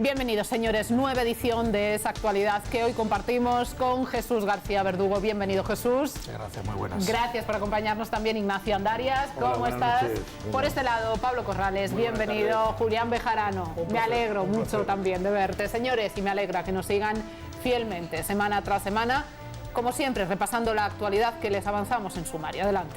Bienvenidos, señores, nueva edición de esa actualidad que hoy compartimos con Jesús García Verdugo. Bienvenido, Jesús. Gracias, muy buenas. Gracias por acompañarnos también, Ignacio Andarias. ¿Cómo estás? Por este lado, Pablo Corrales, bienvenido. Julián Bejarano, me alegro mucho también de verte, señores, y me alegra que nos sigan fielmente, semana tras semana, como siempre, repasando la actualidad que les avanzamos en sumario. Adelante.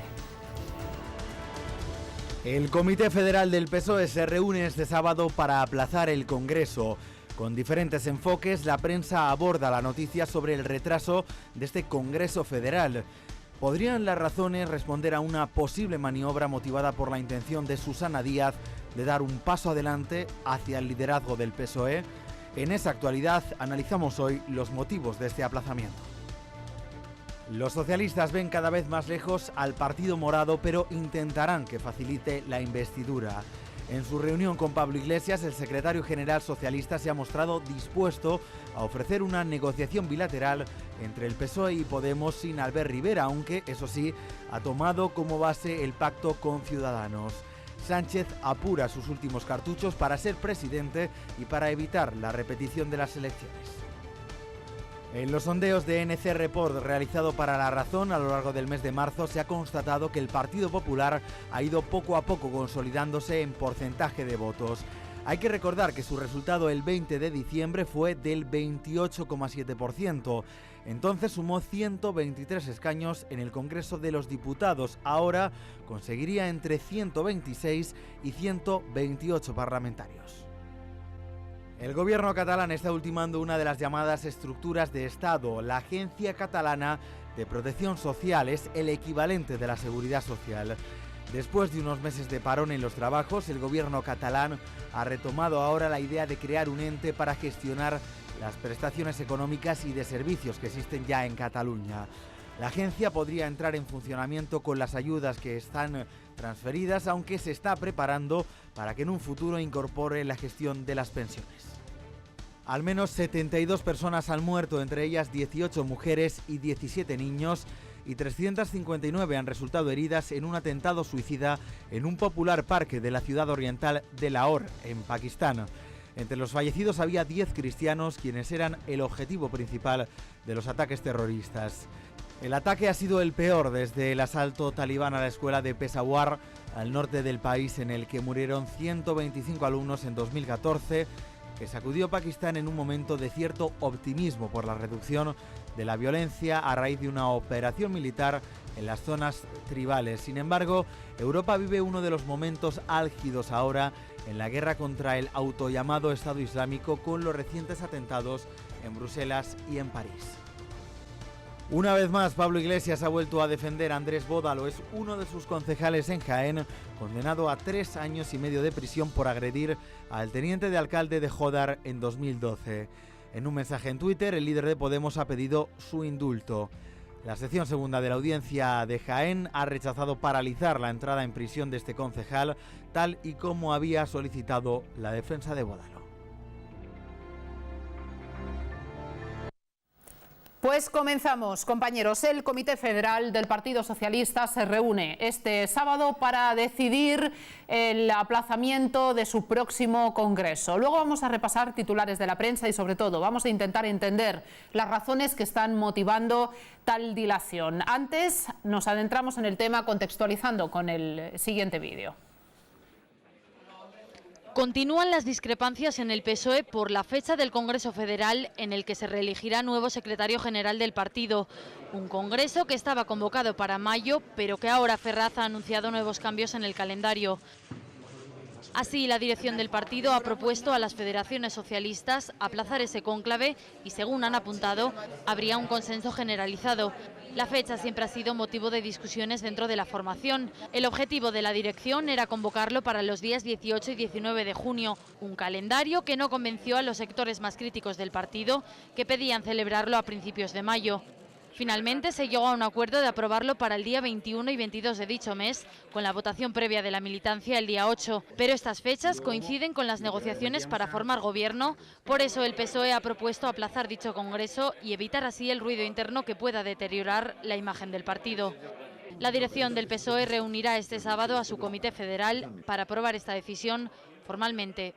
El Comité Federal del PSOE se reúne este sábado para aplazar el Congreso. Con diferentes enfoques, la prensa aborda la noticia sobre el retraso de este Congreso Federal. ¿Podrían las razones responder a una posible maniobra motivada por la intención de Susana Díaz de dar un paso adelante hacia el liderazgo del PSOE? En esa actualidad analizamos hoy los motivos de este aplazamiento. Los socialistas ven cada vez más lejos al Partido Morado, pero intentarán que facilite la investidura. En su reunión con Pablo Iglesias, el secretario general socialista se ha mostrado dispuesto a ofrecer una negociación bilateral entre el PSOE y Podemos sin Albert Rivera, aunque, eso sí, ha tomado como base el pacto con Ciudadanos. Sánchez apura sus últimos cartuchos para ser presidente y para evitar la repetición de las elecciones. En los sondeos de NC Report realizado para La Razón a lo largo del mes de marzo se ha constatado que el Partido Popular ha ido poco a poco consolidándose en porcentaje de votos. Hay que recordar que su resultado el 20 de diciembre fue del 28,7%. Entonces sumó 123 escaños en el Congreso de los Diputados. Ahora conseguiría entre 126 y 128 parlamentarios. El gobierno catalán está ultimando una de las llamadas estructuras de Estado. La Agencia Catalana de Protección Social es el equivalente de la Seguridad Social. Después de unos meses de parón en los trabajos, el gobierno catalán ha retomado ahora la idea de crear un ente para gestionar las prestaciones económicas y de servicios que existen ya en Cataluña. La agencia podría entrar en funcionamiento con las ayudas que están transferidas, aunque se está preparando para que en un futuro incorpore la gestión de las pensiones. Al menos 72 personas han muerto, entre ellas 18 mujeres y 17 niños, y 359 han resultado heridas en un atentado suicida en un popular parque de la ciudad oriental de Lahore, en Pakistán. Entre los fallecidos había 10 cristianos, quienes eran el objetivo principal de los ataques terroristas. El ataque ha sido el peor desde el asalto talibán a la escuela de Peshawar, al norte del país, en el que murieron 125 alumnos en 2014, que sacudió Pakistán en un momento de cierto optimismo por la reducción de la violencia a raíz de una operación militar en las zonas tribales. Sin embargo, Europa vive uno de los momentos álgidos ahora en la guerra contra el autollamado Estado Islámico, con los recientes atentados en Bruselas y en París. Una vez más, Pablo Iglesias ha vuelto a defender a Andrés Bódalo. Es uno de sus concejales en Jaén, condenado a 3 años y medio de prisión por agredir al teniente de alcalde de Jódar en 2012. En un mensaje en Twitter, el líder de Podemos ha pedido su indulto. La sección segunda de la audiencia de Jaén ha rechazado paralizar la entrada en prisión de este concejal, tal y como había solicitado la defensa de Bódalo. Pues comenzamos, compañeros. El Comité Federal del Partido Socialista se reúne este sábado para decidir el aplazamiento de su próximo congreso. Luego vamos a repasar titulares de la prensa y, sobre todo, vamos a intentar entender las razones que están motivando tal dilación. Antes nos adentramos en el tema contextualizando con el siguiente vídeo. Continúan las discrepancias en el PSOE por la fecha del Congreso Federal, en el que se reelegirá nuevo secretario general del partido. Un congreso que estaba convocado para mayo, pero que ahora Ferraz ha anunciado nuevos cambios en el calendario. Así, la dirección del partido ha propuesto a las federaciones socialistas aplazar ese cónclave y, según han apuntado, habría un consenso generalizado. La fecha siempre ha sido motivo de discusiones dentro de la formación. El objetivo de la dirección era convocarlo para los días 18 y 19 de junio, un calendario que no convenció a los sectores más críticos del partido, que pedían celebrarlo a principios de mayo. Finalmente se llegó a un acuerdo de aprobarlo para el día 21 y 22 de dicho mes, con la votación previa de la militancia el día 8. Pero estas fechas coinciden con las negociaciones para formar gobierno, por eso el PSOE ha propuesto aplazar dicho congreso y evitar así el ruido interno que pueda deteriorar la imagen del partido. La dirección del PSOE reunirá este sábado a su comité federal para aprobar esta decisión formalmente.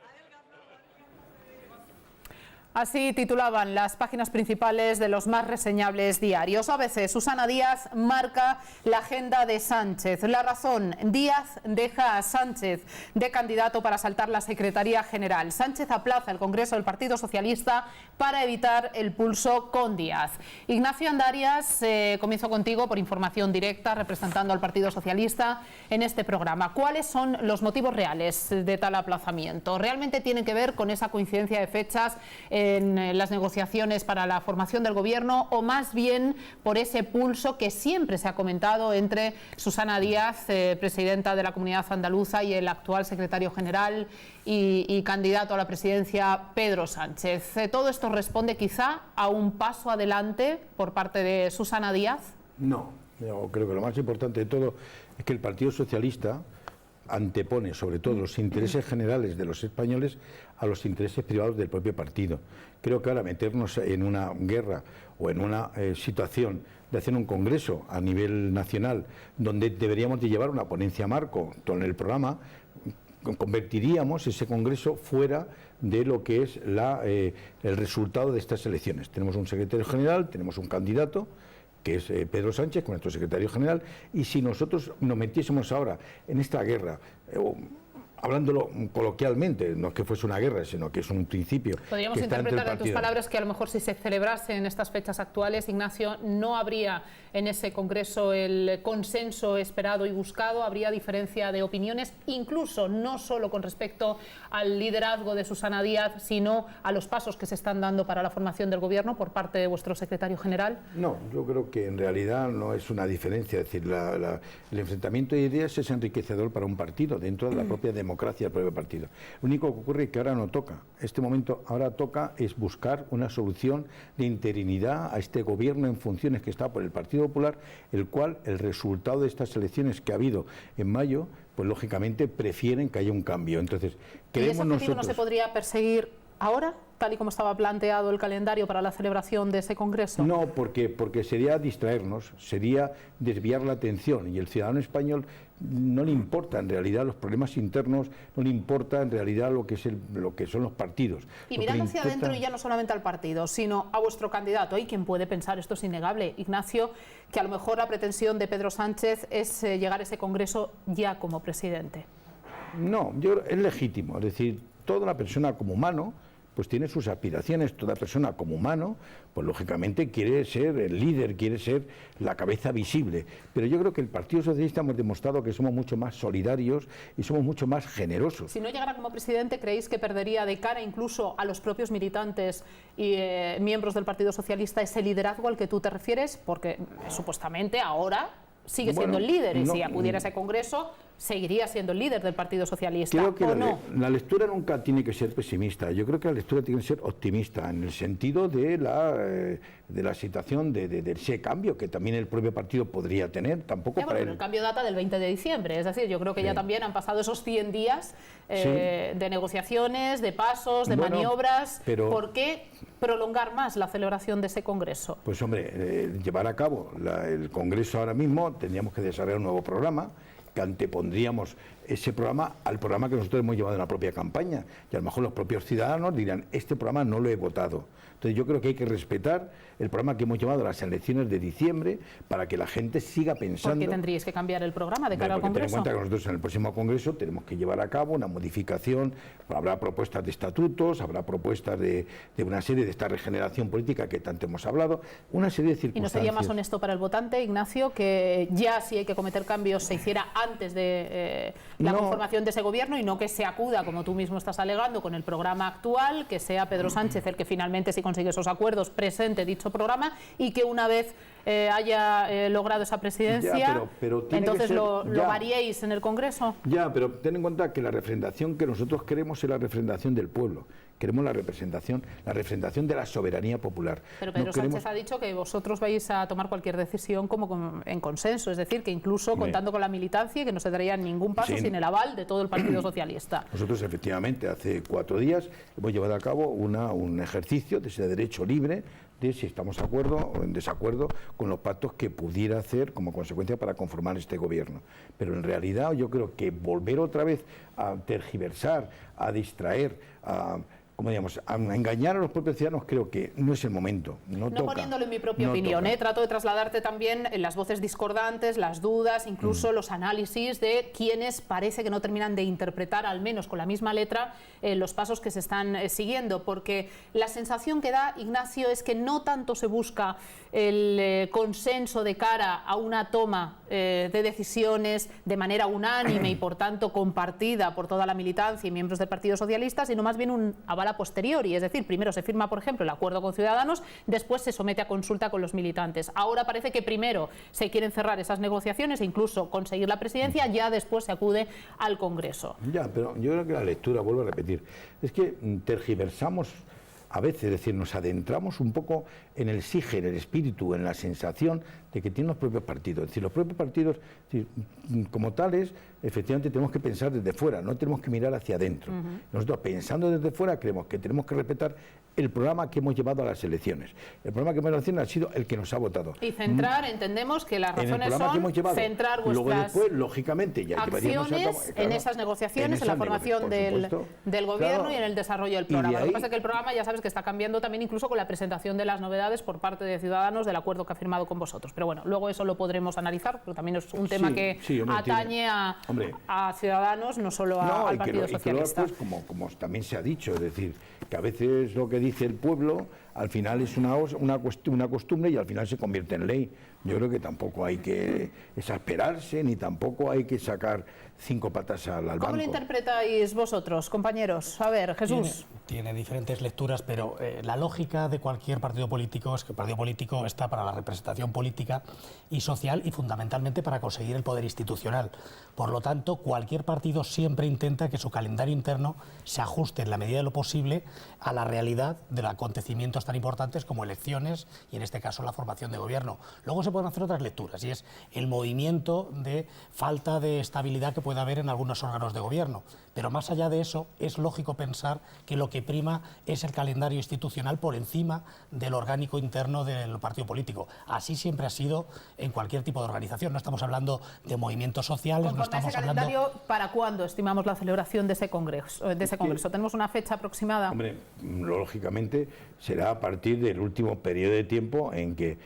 Así titulaban las páginas principales de los más reseñables diarios. ABC, Susana Díaz marca la agenda de Sánchez. La Razón, Díaz deja a Sánchez de candidato para saltar la Secretaría General. Sánchez aplaza el Congreso del Partido Socialista para evitar el pulso con Díaz. Ignacio Andarias, comienzo contigo por información directa representando al Partido Socialista en este programa. ¿Cuáles son los motivos reales de tal aplazamiento? ¿Realmente tienen que ver con esa coincidencia de fechas en las negociaciones para la formación del gobierno, o más bien por ese pulso que siempre se ha comentado entre Susana Díaz, presidenta de la Comunidad Andaluza, y el actual secretario general y candidato a la presidencia, Pedro Sánchez? ¿Todo esto responde quizá a un paso adelante por parte de Susana Díaz? No, yo creo que lo más importante de todo es que el Partido Socialista antepone sobre todo los intereses generales de los españoles a los intereses privados del propio partido. Creo que ahora meternos en una guerra o en una situación de hacer un congreso a nivel nacional donde deberíamos de llevar una ponencia marco con el programa, convertiríamos ese congreso fuera de lo que es el resultado de estas elecciones. Tenemos un secretario general, tenemos un candidato, que es Pedro Sánchez, con nuestro secretario general, y si nosotros nos metiésemos ahora en esta guerra, hablándolo coloquialmente, no es que fuese una guerra, sino que es un principio. Podríamos interpretar en tus palabras que a lo mejor si se celebrase en estas fechas actuales, Ignacio, no habría en ese Congreso el consenso esperado y buscado, habría diferencia de opiniones, incluso no solo con respecto al liderazgo de Susana Díaz, sino a los pasos que se están dando para la formación del gobierno por parte de vuestro secretario general. No, yo creo que en realidad no es una diferencia, es decir, el enfrentamiento de ideas es enriquecedor para un partido dentro de la propia democracia del propio partido. Lo único que ocurre es que ahora no toca, este momento ahora toca es buscar una solución de interinidad a este gobierno en funciones que está por el Partido Popular, el cual el resultado de estas elecciones que ha habido en mayo, pues lógicamente prefieren que haya un cambio. Entonces, ¿y ese objetivo no se podría perseguir ahora, tal y como estaba planteado el calendario para la celebración de ese congreso? No, porque sería distraernos, sería desviar la atención, y el ciudadano español no le importa en realidad los problemas internos, no le importa en realidad lo que son los partidos. Y mirando hacia adentro, y ya no solamente al partido, sino a vuestro candidato, hay quien puede pensar, esto es innegable, Ignacio, que a lo mejor la pretensión de Pedro Sánchez es llegar a ese congreso ya como presidente. No, es legítimo, es decir, toda una persona como humano pues tiene sus aspiraciones, toda persona como humano, pues lógicamente quiere ser el líder, quiere ser la cabeza visible. Pero yo creo que el Partido Socialista hemos demostrado que somos mucho más solidarios y somos mucho más generosos. Si no llegara como presidente, ¿creéis que perdería de cara incluso a los propios militantes y miembros del Partido Socialista ese liderazgo al que tú te refieres? Porque supuestamente ahora sigue siendo el líder, y si acudiera a ese congreso seguiría siendo el líder del Partido Socialista. Creo que ¿o no? La lectura nunca tiene que ser pesimista. Yo creo que la lectura tiene que ser optimista en el sentido de la situación de ese cambio que también el propio partido podría tener. Tampoco para el cambio data del 20 de diciembre, es decir, yo creo que ya también han pasado esos 100 días de negociaciones, de pasos, de maniobras. Pero, ¿por qué prolongar más la celebración de ese congreso? Pues hombre, llevar a cabo el congreso ahora mismo, tendríamos que desarrollar un nuevo programa, que antepondríamos ese programa al programa que nosotros hemos llevado en la propia campaña, y a lo mejor los propios ciudadanos dirán, este programa no lo he votado. Entonces yo creo que hay que respetar el programa que hemos llevado a las elecciones de diciembre para que la gente siga pensando. ¿Por qué tendríais que cambiar el programa de cara al Congreso? Ten en cuenta que nosotros en el próximo Congreso tenemos que llevar a cabo una modificación, habrá propuestas de estatutos, habrá propuestas de una serie de esta regeneración política que tanto hemos hablado, una serie de circunstancias. ¿Y no sería más honesto para el votante, Ignacio, que ya si hay que cometer cambios se hiciera antes de la conformación de ese gobierno, y no que se acuda, como tú mismo estás alegando, con el programa actual, que sea Pedro Sánchez el que finalmente, si consigue esos acuerdos, presente dicho programa, y que una vez haya logrado esa presidencia, pero entonces lo variéis en el Congreso? Ya, pero ten en cuenta que la representación que nosotros queremos es la representación del pueblo. Queremos la representación de la soberanía popular. Pero Pedro Sánchez ha dicho que vosotros vais a tomar cualquier decisión como en consenso, es decir, que incluso contando con la militancia, que no se daría ningún paso sin el aval de todo el Partido Socialista. Nosotros efectivamente hace 4 días hemos llevado a cabo un ejercicio de ese derecho libre de si estamos de acuerdo o en desacuerdo con los pactos que pudiera hacer como consecuencia para conformar este gobierno. Pero en realidad yo creo que volver otra vez a tergiversar, a distraer, como digamos, a engañar a los propios ciudadanos creo que no es el momento. No toca, poniéndolo en mi propia opinión, trato de trasladarte también las voces discordantes, las dudas, incluso los análisis de quienes parece que no terminan de interpretar, al menos con la misma letra, los pasos que se están siguiendo, porque la sensación que da, Ignacio, es que no tanto se busca el consenso de cara a una toma de decisiones de manera unánime y por tanto compartida por toda la militancia y miembros del Partido Socialista, sino más bien un aval a posteriori, es decir, primero se firma, por ejemplo, el acuerdo con Ciudadanos, después se somete a consulta con los militantes. Ahora parece que primero se quieren cerrar esas negociaciones e incluso conseguir la presidencia, ya después se acude al Congreso. Ya, pero yo creo que la lectura, vuelvo a repetir, es que tergiversamos a veces, es decir, nos adentramos un poco en el sige, en el espíritu, en la sensación de que tienen los propios partidos. Es decir, los propios partidos, como tales, efectivamente tenemos que pensar desde fuera, no tenemos que mirar hacia adentro. Nosotros, pensando desde fuera, creemos que tenemos que respetar el programa que hemos llevado a las elecciones. El programa que hemos llevado a las elecciones ha sido el que nos ha votado. Y centrar, entendemos que las razones son centrar vuestras luego después, lógicamente, ya acciones en esas negociaciones, en la formación del gobierno y en el desarrollo del programa. Lo que pasa es que el programa, ya sabes que está cambiando también incluso con la presentación de las novedades por parte de Ciudadanos del acuerdo que ha firmado con vosotros. Pero bueno, luego eso lo podremos analizar, pero también es un tema que atañe a Ciudadanos, no solo al Partido Socialista. Pues, como también se ha dicho, es decir, que a veces lo que dice el pueblo al final es una costumbre y al final se convierte en ley. Yo creo que tampoco hay que exasperarse ni tampoco hay que sacar 5 patas al banco. ¿Cómo lo interpretáis vosotros, compañeros? A ver, Jesús. Tiene diferentes lecturas, pero la lógica de cualquier partido político es que el partido político está para la representación política y social y fundamentalmente para conseguir el poder institucional. Por lo tanto, cualquier partido siempre intenta que su calendario interno se ajuste en la medida de lo posible a la realidad de los acontecimientos tan importantes como elecciones y en este caso la formación de gobierno. Luego se pueden hacer otras lecturas y es el movimiento de falta de estabilidad que puede haber en algunos órganos de gobierno. Pero más allá de eso, es lógico pensar que lo que prima es el calendario institucional por encima del orgánico interno del partido político. Así siempre ha sido en cualquier tipo de organización. No estamos hablando de movimientos sociales, no estamos hablando... calendario, ¿para cuándo estimamos la celebración de ese congreso? ¿Tenemos una fecha aproximada? Hombre, lógicamente será a partir del último periodo de tiempo en que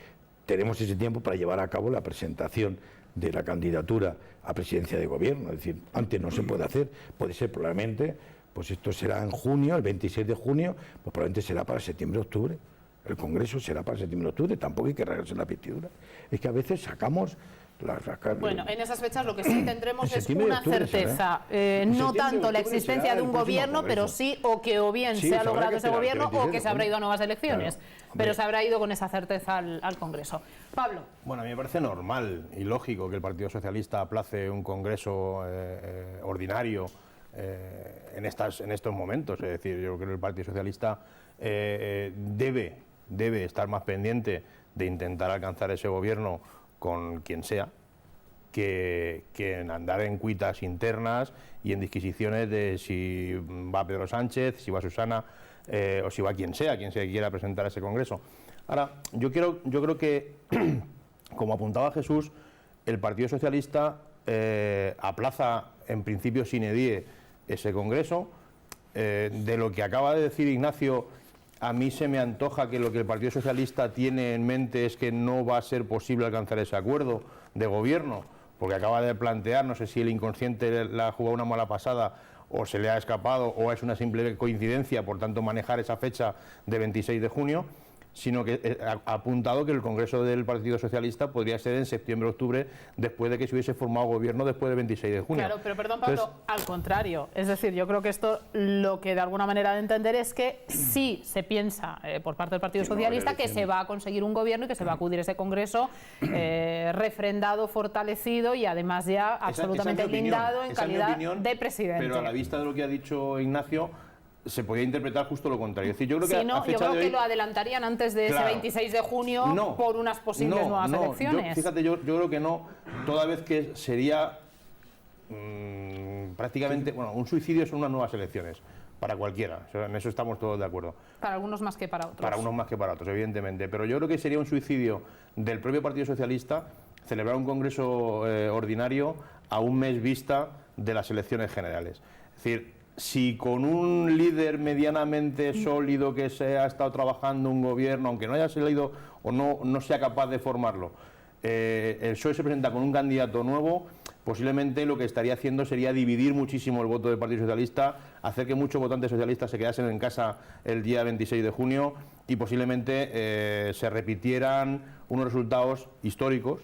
tenemos ese tiempo para llevar a cabo la presentación de la candidatura a presidencia de gobierno. Es decir, antes no se puede hacer, puede ser probablemente, pues esto será en junio, el 26 de junio, pues probablemente será para septiembre-octubre. El Congreso será para septiembre-octubre, tampoco hay que regarse la vestidura. Es que a veces sacamos... Bueno, en esas fechas lo que sí tendremos es una certeza, no tanto la existencia de un gobierno, pero sí o bien se ha logrado ese gobierno o que se habrá ido a nuevas elecciones, pero se habrá ido con esa certeza al Congreso. Pablo. Bueno, a mí me parece normal y lógico que el Partido Socialista aplace un Congreso ordinario en estos momentos. Es decir, yo creo que el Partido Socialista debe estar más pendiente de intentar alcanzar ese gobierno con quien sea, que en andar en cuitas internas y en disquisiciones de si va Pedro Sánchez, si va Susana o si va quien sea que quiera presentar a ese Congreso. Ahora, yo creo que, como apuntaba Jesús, el Partido Socialista aplaza en principio sine die ese Congreso. De lo que acaba de decir Ignacio, a mí se me antoja que lo que el Partido Socialista tiene en mente es que no va a ser posible alcanzar ese acuerdo de gobierno, porque acaba de plantear, no sé si el inconsciente le ha jugado una mala pasada o se le ha escapado o es una simple coincidencia, por tanto manejar esa fecha de 26 de junio, sino que ha apuntado que el Congreso del Partido Socialista podría ser en septiembre-octubre, después de que se hubiese formado gobierno después del 26 de junio. Claro, pero perdón, Pablo, al contrario. Es decir, yo creo que esto lo que de alguna manera de entender es que sí se piensa por parte del Partido Socialista que se va a conseguir un gobierno y que se va a acudir ese Congreso refrendado, fortalecido y además ya absolutamente blindado en calidad de presidente. Pero a la vista de lo que ha dicho Ignacio, se podía interpretar justo lo contrario. Es decir, yo creo que, yo creo que lo adelantarían antes de ese 26 de junio por unas posibles nuevas elecciones. Yo creo que no, toda vez que sería prácticamente, un suicidio son unas nuevas elecciones, para cualquiera, en eso estamos todos de acuerdo. Para algunos más que para otros. Para unos más que para otros, evidentemente, pero yo creo que sería un suicidio del propio Partido Socialista celebrar un congreso ordinario a un mes vista de las elecciones generales. Es decir, si con un líder medianamente sólido que se ha estado trabajando un gobierno, aunque no haya salido o no sea capaz de formarlo, el PSOE se presenta con un candidato nuevo, posiblemente lo que estaría haciendo sería dividir muchísimo el voto del Partido Socialista, hacer que muchos votantes socialistas se quedasen en casa el día 26 de junio y posiblemente se repitieran unos resultados históricos,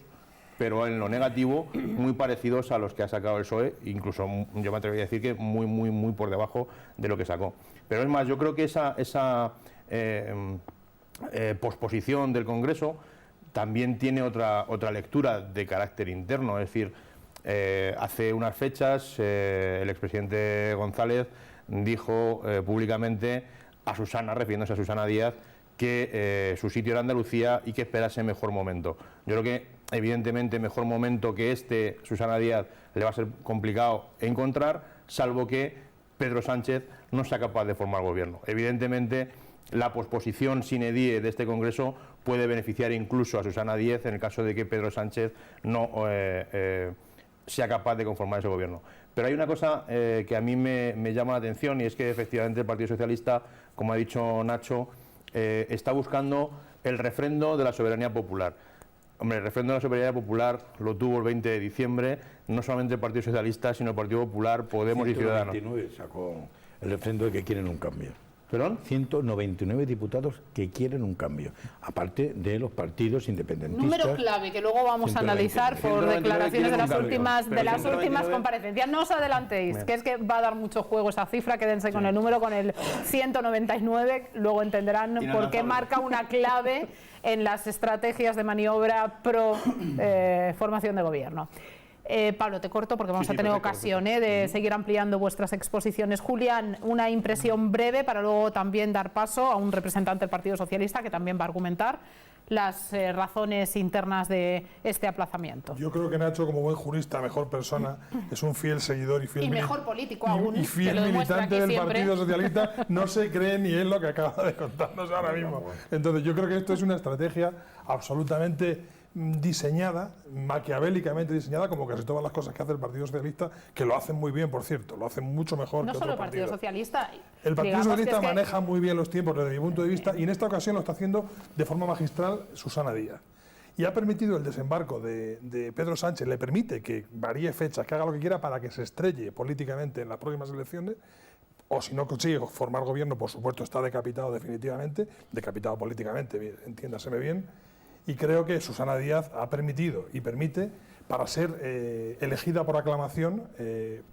pero en lo negativo muy parecidos a los que ha sacado el PSOE, incluso yo me atrevería a decir que muy por debajo de lo que sacó. Pero es más, yo creo que esa posposición del Congreso también tiene otra lectura de carácter interno, es decir, hace unas fechas el expresidente González dijo públicamente a Susana, refiriéndose a Susana Díaz, que su sitio era Andalucía y que esperase mejor momento. Yo creo que evidentemente mejor momento que Susana Díaz le va a ser complicado encontrar, salvo que Pedro Sánchez no sea capaz de formar gobierno. Evidentemente la posposición sine die de este Congreso puede beneficiar incluso a Susana Díaz en el caso de que Pedro Sánchez no sea capaz de conformar ese gobierno. Pero hay una cosa que a mí me llama la atención, y es que efectivamente el Partido Socialista, como ha dicho Nacho, está buscando el refrendo de la soberanía popular. Hombre, el refrendo de la soberanía popular lo tuvo el 20 de diciembre, no solamente el Partido Socialista, sino el Partido Popular, Podemos y Ciudadanos. 199 sacó el refrendo de que quieren un cambio. ¿Perdón? 199 diputados que quieren un cambio, aparte de los partidos independentistas. Número clave que luego vamos a analizar por declaraciones de las últimas comparecencias. No os adelantéis, que es que va a dar mucho juego esa cifra, quédense con el número, con el 199, luego entenderán por qué marca una clave en las estrategias de maniobra pro formación de gobierno. Pablo, te corto porque vamos a tener ocasión de seguir ampliando vuestras exposiciones. Julián, una impresión breve para luego también dar paso a un representante del Partido Socialista que también va a argumentar las razones internas de este aplazamiento. Yo creo que Nacho, como buen jurista, mejor persona, es un fiel seguidor y mejor político aún, y fiel militante del Partido Socialista, no se cree ni en lo que acaba de contarnos ahora mismo. Entonces yo creo que esto es una estrategia absolutamente diseñada, maquiavélicamente diseñada, como casi todas las cosas que hace el Partido Socialista, que lo hacen muy bien, por cierto, lo hacen mucho mejor que otros partidos. No solo el Partido Socialista. El Partido Socialista maneja muy bien los tiempos desde mi punto de vista, y en esta ocasión lo está haciendo de forma magistral Susana Díaz. Y ha permitido el desembarco de Pedro Sánchez, le permite que varíe fechas, que haga lo que quiera para que se estrelle políticamente en las próximas elecciones, o si no consigue formar gobierno, por supuesto está decapitado definitivamente, decapitado políticamente, entiéndaseme bien. Y creo que Susana Díaz ha permitido y permite, para ser elegida por aclamación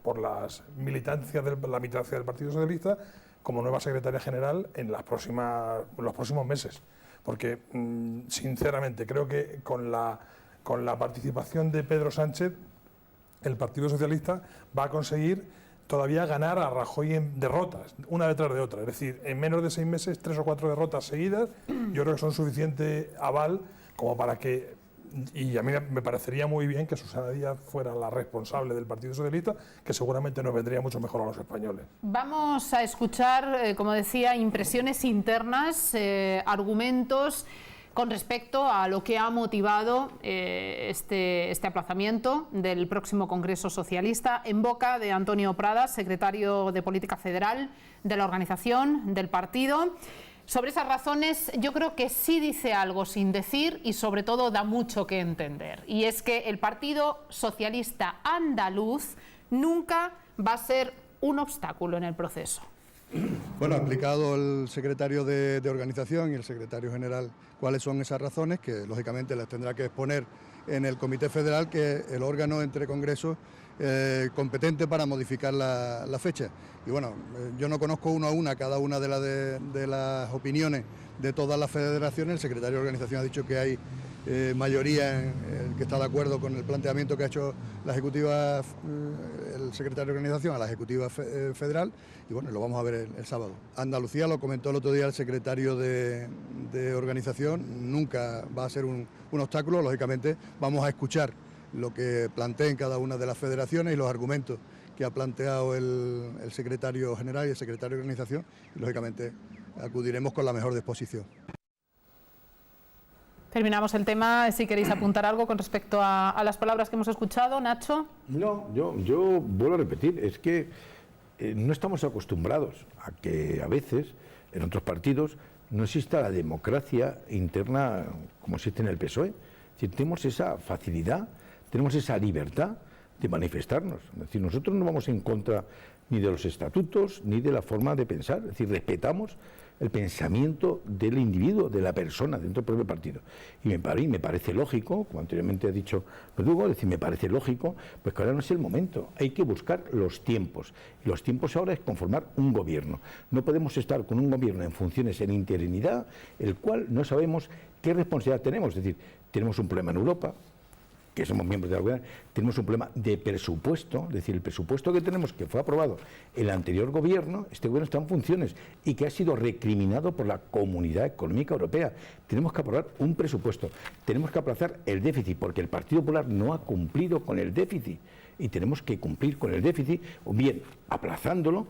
por la militancia del Partido Socialista, como nueva secretaria general en los próximos meses. Porque, sinceramente, creo que con la participación de Pedro Sánchez, el Partido Socialista va a conseguir todavía ganar a Rajoy en derrotas, una detrás de otra. Es decir, en menos de 6 meses, 3 o 4 derrotas seguidas, yo creo que son suficiente aval como para que, y a mí me parecería muy bien que Susana Díaz fuera la responsable del Partido Socialista, que seguramente nos vendría mucho mejor a los españoles. Vamos a escuchar, como decía, impresiones internas, argumentos con respecto a lo que ha motivado este aplazamiento del próximo Congreso Socialista en boca de Antonio Pradas, secretario de Política Federal de la organización del partido. Sobre esas razones yo creo que sí dice algo sin decir y sobre todo da mucho que entender. Y es que el Partido Socialista Andaluz nunca va a ser un obstáculo en el proceso. Bueno, ha explicado el secretario de organización y el secretario general cuáles son esas razones, que lógicamente las tendrá que exponer en el Comité Federal, que es el órgano entre congresos competente para modificar la fecha. Y bueno, yo no conozco uno a una cada una de las opiniones de todas las federaciones. El secretario de organización ha dicho que hay mayoría que está de acuerdo con el planteamiento que ha hecho la ejecutiva, el secretario de organización a la ejecutiva federal, y bueno, lo vamos a ver el sábado. Andalucía, lo comentó el otro día el secretario de organización, nunca va a ser un obstáculo. Lógicamente vamos a escuchar lo que planteen cada una de las federaciones y los argumentos que ha planteado el secretario general y el secretario de organización, y lógicamente acudiremos con la mejor disposición. Terminamos el tema, si queréis apuntar algo con respecto a las palabras que hemos escuchado, Nacho. No, yo vuelvo a repetir, es que no estamos acostumbrados a que a veces en otros partidos no exista la democracia interna como existe en el PSOE. Es decir, tenemos esa facilidad, tenemos esa libertad de manifestarnos. Es decir, nosotros no vamos en contra ni de los estatutos ni de la forma de pensar. Es decir, respetamos el pensamiento del individuo, de la persona dentro del propio partido. Y me parece lógico, como anteriormente ha dicho Verdugo, es decir, me parece lógico, pues que ahora no es el momento, hay que buscar los tiempos. Y los tiempos ahora es conformar un gobierno. No podemos estar con un gobierno en funciones en interinidad, el cual no sabemos qué responsabilidad tenemos. Es decir, tenemos un problema en Europa, que somos miembros de la Unión, tenemos un problema de presupuesto, es decir, el presupuesto que tenemos, que fue aprobado en el anterior gobierno, este gobierno está en funciones y que ha sido recriminado por la Comunidad Económica Europea. Tenemos que aprobar un presupuesto, tenemos que aplazar el déficit, porque el Partido Popular no ha cumplido con el déficit y tenemos que cumplir con el déficit, o bien aplazándolo,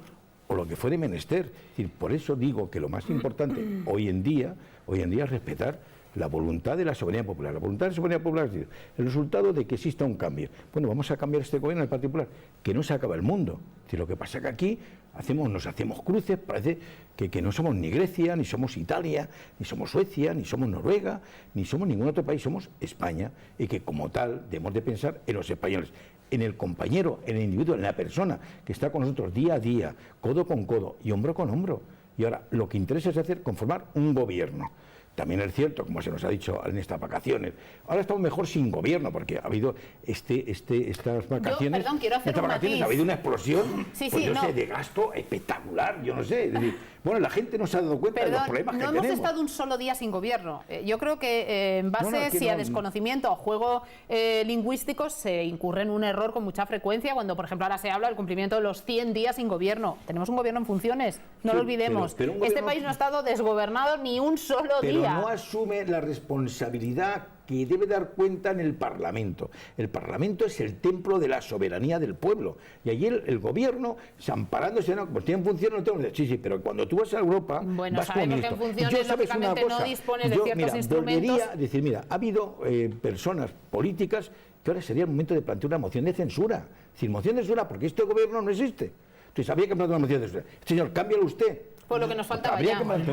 o lo que fuere menester. Es decir, por eso digo que lo más importante hoy en día es respetar la voluntad de la soberanía popular. La voluntad de la soberanía popular es el resultado de que exista un cambio. Bueno, vamos a cambiar este gobierno en el Partido Popular, que no se acaba el mundo. Es decir, lo que pasa es que aquí nos hacemos cruces, parece que no somos ni Grecia, ni somos Italia, ni somos Suecia, ni somos Noruega, ni somos ningún otro país, somos España, y que como tal debemos de pensar en los españoles, en el compañero, en el individuo, en la persona que está con nosotros día a día, codo con codo y hombro con hombro. Y ahora lo que interesa es conformar un gobierno. También es cierto, como se nos ha dicho en estas vacaciones, ahora estamos mejor sin gobierno, porque ha habido estas vacaciones, ha habido una explosión de gasto espectacular, yo no sé. Es decir, bueno, la gente no se ha dado cuenta de los problemas que tenemos. No hemos estado un solo día sin gobierno. Yo creo que en base a desconocimiento o juego lingüístico se incurre en un error con mucha frecuencia cuando, por ejemplo, ahora se habla del cumplimiento de los 100 días sin gobierno. Tenemos un gobierno en funciones, no lo olvidemos. Pero este país no ha estado desgobernado ni un solo día. No asume la responsabilidad que debe dar cuenta en el Parlamento. El Parlamento es el templo de la soberanía del pueblo. Y allí el gobierno, amparándose, no, pues tiene funciones, no tengo. Sí, pero cuando tú vas a Europa, bueno, vas con esto. Funciones, lógicamente no dispones de ciertos instrumentos. Volvería a decir, mira, ha habido personas políticas que ahora sería el momento de plantear una moción de censura. Es decir, moción de censura, porque este gobierno no existe. Entonces había que plantear una moción de censura. Señor, cámbialo usted. Pues lo que nos faltaba ya. Bueno,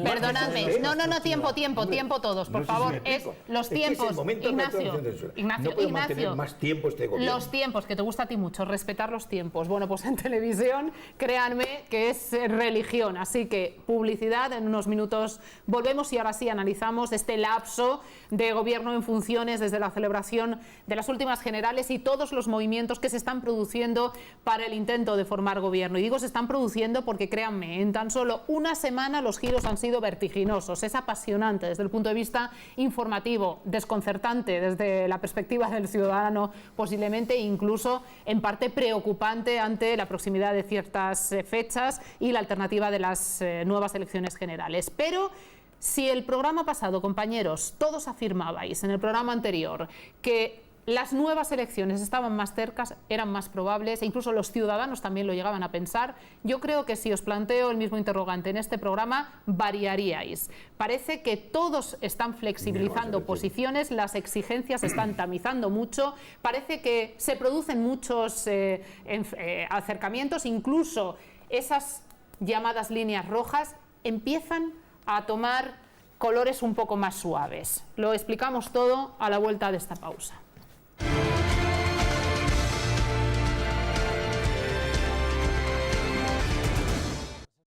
perdonadme. No, tiempo todos, por favor. Es los tiempos, Ignacio, más tiempo este gobierno. Los tiempos, que te gusta a ti mucho, respetar los tiempos. Bueno, pues en televisión, créanme que es religión. Así que publicidad, en unos minutos volvemos y ahora sí analizamos este lapso de gobierno en funciones desde la celebración de las últimas generales y todos los movimientos que se están produciendo para el intento de formar gobierno. Y digo se están produciendo porque, créanme, en tan solo una semana los giros han sido vertiginosos. Es apasionante desde el punto de vista informativo, desconcertante desde la perspectiva del ciudadano, posiblemente incluso en parte preocupante ante la proximidad de ciertas fechas y la alternativa de las nuevas elecciones generales. Pero si el programa pasado, compañeros, todos afirmabais en el programa anterior que las nuevas elecciones estaban más cercas, eran más probables, e incluso los ciudadanos también lo llegaban a pensar, yo creo que si os planteo el mismo interrogante en este programa, variaríais. Parece que todos están flexibilizando posiciones, las exigencias se están tamizando mucho, parece que se producen muchos acercamientos, incluso esas llamadas líneas rojas empiezan a tomar colores un poco más suaves. Lo explicamos todo a la vuelta de esta pausa.